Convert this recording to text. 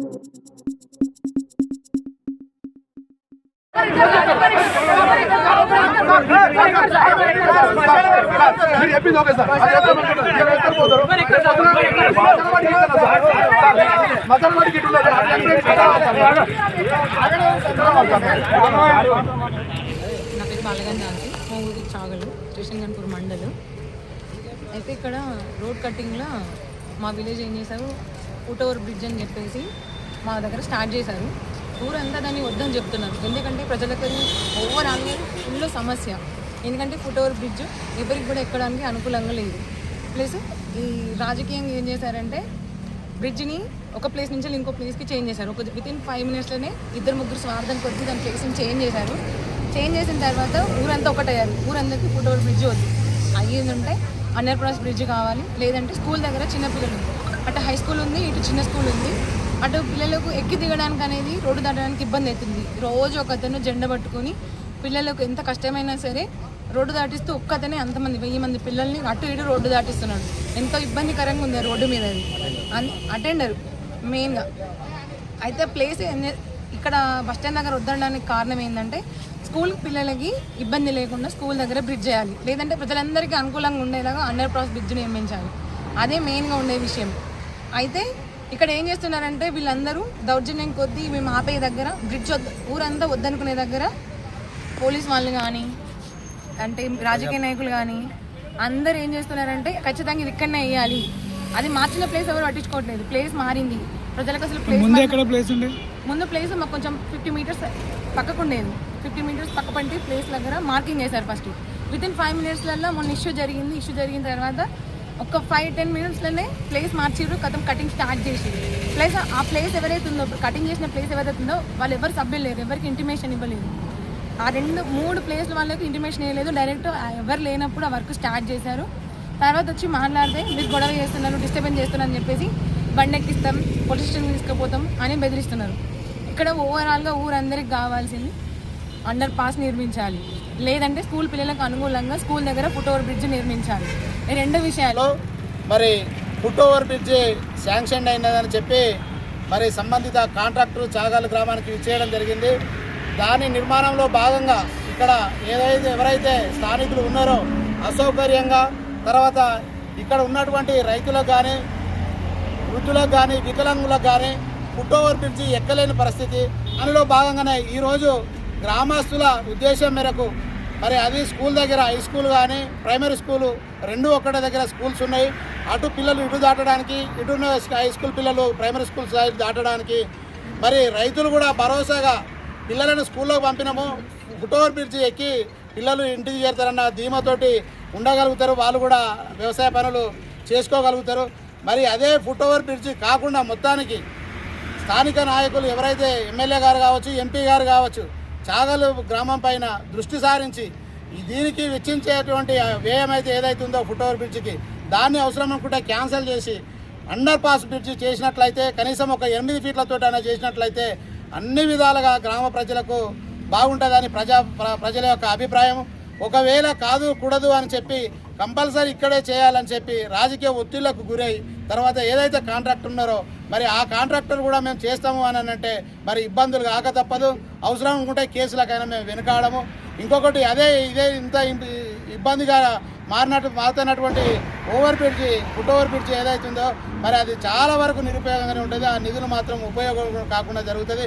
నా పేరు బాలగంజ్ ఆంటీ, మా ఊరి చాగలు స్టేషన్ గన్పూర్ మండలు. అయితే ఇక్కడ రోడ్ కట్టింగ్లో మా విలేజ్ ఏం చేశారు, ఫుట్ ఓవర్ బ్రిడ్జ్ అని చెప్పేసి మా దగ్గర స్టార్ట్ చేశారు. ఊరంతా దాన్ని వద్దని చెప్తున్నారు. ఎందుకంటే ప్రజలకు ఓవరాల్గా ఫుల్ సమస్య. ఎందుకంటే ఫుట్ ఓవర్ బ్రిడ్జ్ ఎవరికి కూడా ఎక్కడానికి అనుకూలంగా లేదు. ప్లస్ ఈ రాజకీయంగా ఏం చేశారంటే బ్రిడ్జ్ని ఒక ప్లేస్ నుంచి ఇంకో ప్లేస్కి చేంజ్ చేశారు. వితిన్ 5 minutesలోనే 2-3 స్వార్థం కొద్ది దాని ప్లేస్ని చేంజ్ చేశారు. చేంజ్ చేసిన తర్వాత ఊరంతా ఒకటయ్యారు. ఊరందరికీ ఫుట్ ఓవర్ బ్రిడ్జ్ వద్దు, అయ్యేది ఉంటే అండర్ పాస్ బ్రిడ్జ్ కావాలి, లేదంటే స్కూల్ దగ్గర చిన్నపిల్లలు ఉంది, అటు హై స్కూల్ ఉంది, ఇటు చిన్న స్కూల్ ఉంది. అటు పిల్లలకు ఎక్కి దిగడానికి అనేది రోడ్డు దాటడానికి ఇబ్బంది అవుతుంది. రోజు ఒకతను జెండా పట్టుకొని పిల్లలకు ఎంత కష్టమైనా సరే రోడ్డు దాటిస్తూ ఒక్కతనే అంతమంది 1000 మంది పిల్లల్ని అటు ఇటు రోడ్డు దాటిస్తున్నాడు. ఎంతో ఇబ్బందికరంగా ఉంది రోడ్డు మీద. అది అటెండర్ మెయిన్గా. అయితే ప్లేస్ ఇక్కడ బస్టాండ్ దగ్గర వద్దడానికి కారణం ఏంటంటే స్కూల్ పిల్లలకి ఇబ్బంది లేకుండా స్కూల్ దగ్గర బ్రిడ్జ్ చేయాలి, లేదంటే ప్రజలందరికీ అనుకూలంగా ఉండేలాగా అండర్ పాస్ బ్రిడ్జ్ నిర్మించాలి. అదే మెయిన్గా ఉండే విషయం. అయితే ఇక్కడ ఏం చేస్తున్నారంటే వీళ్ళందరూ దౌర్జన్యం కొద్దీ మేము ఆపే దగ్గర బ్రిడ్జ్ ఊరంతా వద్దనుకునే దగ్గర పోలీస్ వాళ్ళు కానీ అంటే రాజకీయ నాయకులు కానీ అందరూ ఏం చేస్తున్నారంటే ఖచ్చితంగా ఇది ఇక్కడనే వేయాలి. అది మార్చిన ప్లేస్ ఎవరు పట్టించుకోవట్లేదు. ప్లేస్ మారింది. ప్రజలకు అసలు ముందు ప్లేస్ మాకు కొంచెం 50 meters పక్కకు ఉండేది. 50 meters పక్క పంటి ప్లేస్ దగ్గర మార్కింగ్ చేశారు. ఫస్ట్ వితిన్ 5 minutesలలో మొన్న ఇష్యూ జరిగింది. ఇష్యూ జరిగిన తర్వాత ఒక 5-10 minutesలోనే ప్లేస్ మార్చిర్రు, కటింగ్ స్టార్ట్ చేసి. ప్లస్ ఆ ప్లేస్ ఎవరైతే ఉందో, కటింగ్ చేసిన ప్లేస్ ఎవరైతే ఉందో వాళ్ళు ఎవరు సభ్యులు లేరు, ఎవరికి ఇంటిమేషన్ ఇవ్వలేదు. ఆ 2-3 ప్లేస్ల వాళ్ళకి ఇంటిమేషన్ ఇవ్వలేదు. డైరెక్ట్ ఎవరు లేనప్పుడు ఆ వర్క్ స్టార్ట్ చేశారు. తర్వాత వచ్చి మాట్లాడితే మీరు గొడవ చేస్తున్నారు, డిస్టర్బెన్స్ చేస్తున్నారు అని చెప్పేసి బండెక్కిస్తాం, పోలీస్ స్టేషన్ తీసుకుపోతాం అని బెదిరిస్తున్నారు. ఇక్కడ ఓవరాల్గా ఊరందరికి కావాల్సింది అండర్ పాస్ నిర్మించాలి, లేదంటే స్కూల్ పిల్లలకు అనుకూలంగా స్కూల్ దగ్గర ఫుట్ ఓవర్ బ్రిడ్జ్ నిర్మించాలి. ఈ 2 విషయాలు. మరి ఫుట్ ఓవర్ బ్రిడ్జ్ శాంక్షన్ అయినదని చెప్పి మరి సంబంధిత కాంట్రాక్టర్ చాగల్ గ్రామానికి ఇచ్చేయడం జరిగింది. దాని నిర్మాణంలో భాగంగా ఇక్కడ ఎవరైతే స్థానికులు ఉన్నారో అసౌకర్యంగా, తర్వాత ఇక్కడ ఉన్నటువంటి రైతులకు కానీ వృద్ధులకు కానీ వికలాంగులకు కానీ ఫుట్ ఓవర్ బ్రిడ్జి ఎక్కలేని పరిస్థితి. అందులో భాగంగానే ఈరోజు గ్రామస్తుల ఉద్దేశం మేరకు మరి అది స్కూల్ దగ్గర హై స్కూల్ కానీ ప్రైమరీ స్కూలు 2 ఒక్కటే దగ్గర స్కూల్స్ ఉన్నాయి. అటు పిల్లలు ఇటు దాటడానికి, ఇటు హై స్కూల్ పిల్లలు ప్రైమరీ స్కూల్ సైడ్ దాటడానికి మరి రైతులు కూడా భరోసాగా పిల్లలను స్కూల్లోకి పంపినాము, ఫుట్ ఓవర్ బ్రిడ్జి ఎక్కి పిల్లలు ఇంటికి చేరుతారన్న ధీమాతోటి ఉండగలుగుతారు, వాళ్ళు కూడా వ్యవసాయ పనులు చేసుకోగలుగుతారు. మరి అదే ఫుట్ ఓవర్ బ్రిడ్జి కాకుండా మొత్తానికి స్థానిక నాయకులు ఎవరైతే ఎమ్మెల్యే గారు కావచ్చు, ఎంపీ గారు కావచ్చు, చాగలు గ్రామం పైన దృష్టి సారించి దీనికి వెచ్చించేటువంటి వ్యయం అయితే ఏదైతే ఉందో ఫుట్ ఓవర్ బ్రిడ్జికి, దాన్ని అవసరం అనుకుంటే క్యాన్సిల్ చేసి అండర్ పాస్ బ్రిడ్జి చేసినట్లయితే, కనీసం ఒక 8 feetలతో అయినా చేసినట్లయితే అన్ని విధాలుగా గ్రామ ప్రజలకు బాగుంటుందని ప్రజల యొక్క అభిప్రాయం. ఒకవేళ కూడదు అని చెప్పి కంపల్సరీ ఇక్కడే చేయాలని చెప్పి రాజకీయ ఒత్తిళ్లకు గురై తర్వాత ఏదైతే కాంట్రాక్టర్ ఉన్నారో మరి ఆ కాంట్రాక్టర్ కూడా మేము చేస్తాము అని అంటే మరి ఇబ్బందులు కాక తప్పదు. అవసరం అనుకుంటే కేసులకైనా మేము వెనుకాడము. ఇంకొకటి ఇదే ఇంత ఇబ్బందిగా మారుతున్నటువంటి ఫుట్ ఓవర్ బ్రిడ్జి ఏదైతుందో మరి అది చాలా వరకు నిరుపయోగంగానే ఉంటుంది. ఆ నిధులు మాత్రం ఉపయోగం కాకుండా జరుగుతుంది.